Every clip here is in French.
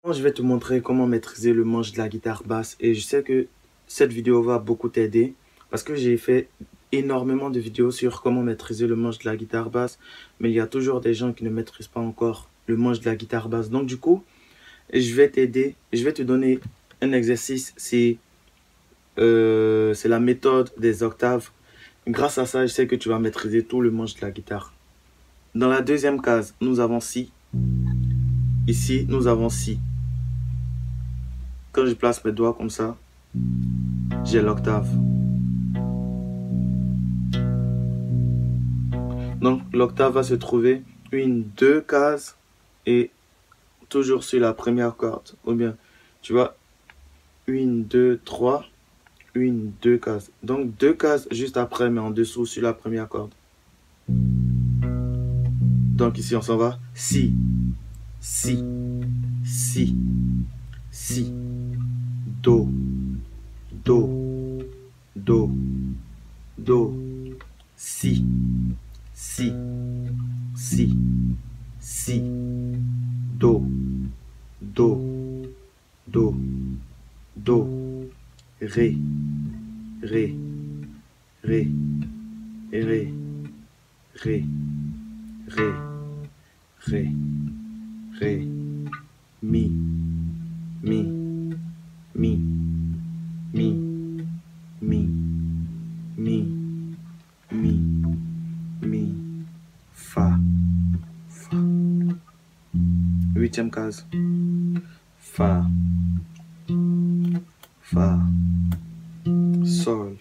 Je vais te montrer comment maîtriser le manche de la guitare basse et je sais que cette vidéo va beaucoup t'aider parce que j'ai fait énormément de vidéos sur comment maîtriser le manche de la guitare basse, mais il y a toujours des gens qui ne maîtrisent pas encore le manche de la guitare basse. Donc du coup, je vais t'aider, je vais te donner un exercice, c'est la méthode des octaves. Grâce à ça, je sais que tu vas maîtriser tout le manche de la guitare. Dans la deuxième case, nous avons Si. Ici, nous avons Si. Quand je place mes doigts comme ça, j'ai l'octave. Donc l'octave va se trouver deux cases et toujours sur la première corde. Ou bien, tu vois, deux, trois, deux cases. Donc deux cases juste après, mais en dessous sur la première corde. Donc ici, on s'en va. Si, Si, Si, Si, Do, Do, Do, Do, Si, Si, Si, Si, Do, Do, Do, Do, Ré, Ré, Ré, Ré, Ré, Ré, Ré, Ré, Mi, Mi, Mi, Mi, Mi, Mi, Mi, Mi, Fa, Fa. Huitième case. Fa, Fa, Sol,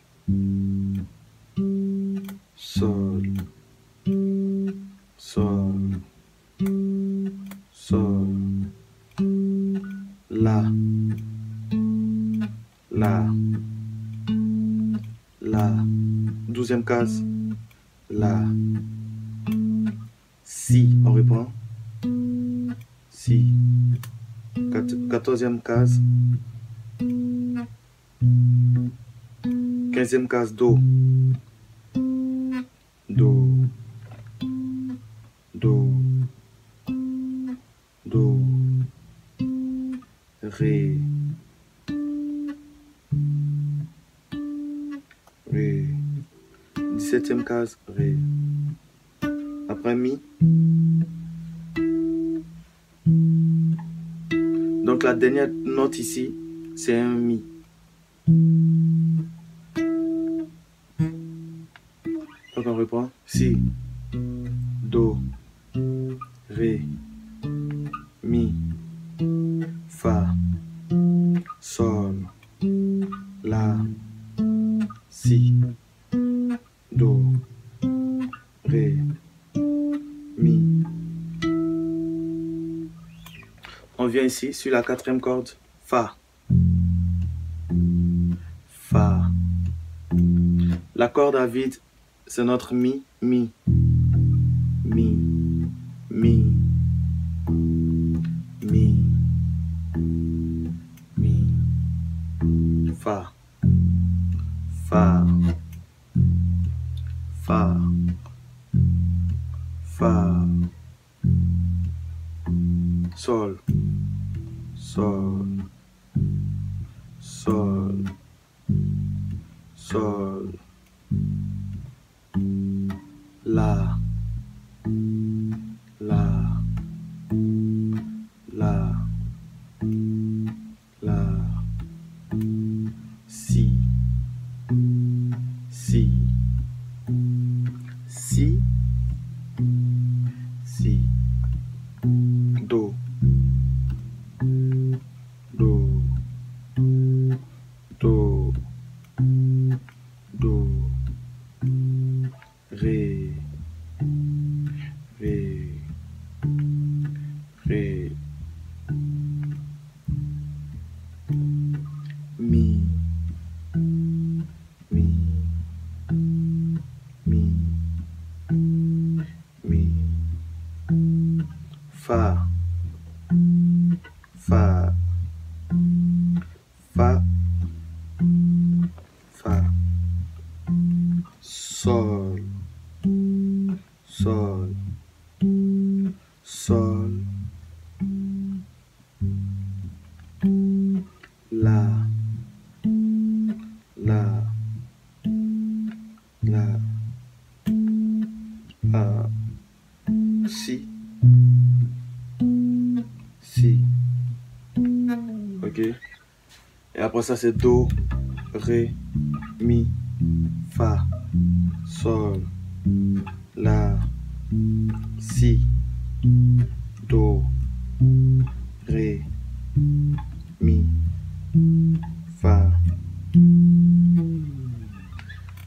Sol, Sol, Sol, La, La, La. Douzième case. La, Si, on reprend. Si. Quatorzième case. Quinzième case. Do. Do. Do. Do. Ré. Ré. 17e case. Ré. Après Mi. Donc la dernière note ici, c'est un Mi. Donc on reprend. Si, Do, Ré, Mi, Fa, Sol, La, Si, Do, Ré, Mi. On vient ici sur la quatrième corde. Fa. Fa. La corde à vide, c'est notre Mi, Mi. Mi, Mi, Mi, Mi, Fa, Fa, Fa, Fa, Sol, Sol, Sol, Sol, La, La, La, La, Si, Si, Si, Si, Do, Do, Do, Do, Ré, Ré, Ré, Mi, Mi, Mi, Mi, Fa, Fa, Fa, Fa, Sol, Sol, Sol, Ok. Et après ça, c'est Do, Ré, Mi, Fa, Sol, La, Si, Do, Ré, Mi, Fa.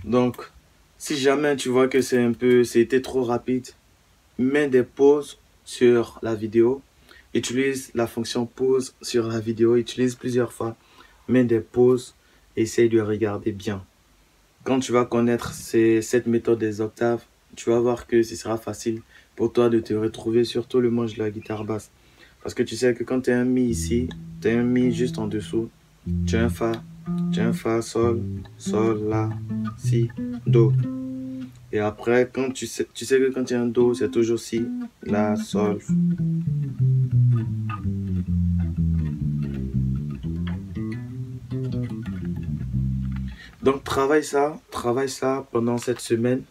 Donc, si jamais tu vois que c'était trop rapide, mets des pauses sur la vidéo. Utilise la fonction pause sur la vidéo. Utilise plusieurs fois. Mets des pauses. Essaye de regarder bien. Quand tu vas connaître cette méthode des octaves, tu vas voir que ce sera facile pour toi de te retrouver, surtout le manche de la guitare basse. Parce que tu sais que quand tu as un Mi ici, tu as un Mi juste en dessous. Tu as un Fa, Sol, Sol, La, Si, Do. Et après, quand tu sais que quand il y a un Do, c'est toujours Si, La, Sol. Donc travaille ça pendant cette semaine.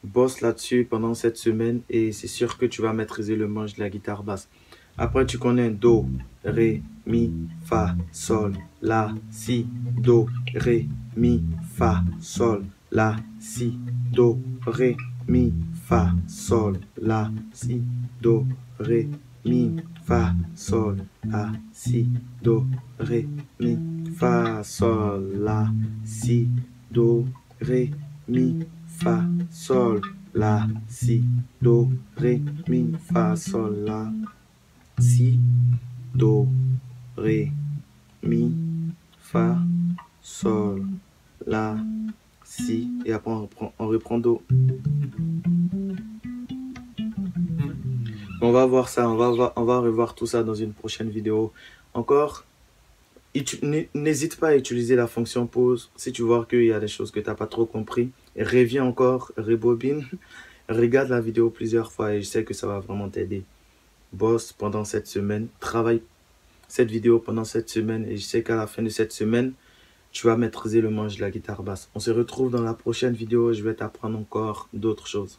Bosse là-dessus pendant cette semaine et c'est sûr que tu vas maîtriser le manche de la guitare basse. Après, tu connais Do, Ré, Mi, Fa, Sol, La, Si, Do, Ré, Mi, Fa, Sol, La, Si, Do, Ré, Mi, Fa, Sol, La, Si, Do, Ré, Mi, Fa, Sol, La, Si, Do, Ré, Mi, Fa, Sol, La, Si, Do, Ré, Mi, Fa, Sol, La, Si, Do, Ré, Mi, Fa, Sol, La, Si, Do, Ré, Mi, Fa, Sol, La, Si. Et après on reprend Do. On va voir ça, on va revoir tout ça dans une prochaine vidéo. Encore, n'hésite pas à utiliser la fonction pause si tu vois qu'il y a des choses que tu n'as pas trop compris. Reviens encore, rebobine, regarde la vidéo plusieurs fois et je sais que ça va vraiment t'aider. Bosse pendant cette semaine, travaille cette vidéo pendant cette semaine et je sais qu'à la fin de cette semaine, tu vas maîtriser le manche de la guitare basse. On se retrouve dans la prochaine vidéo, je vais t'apprendre encore d'autres choses.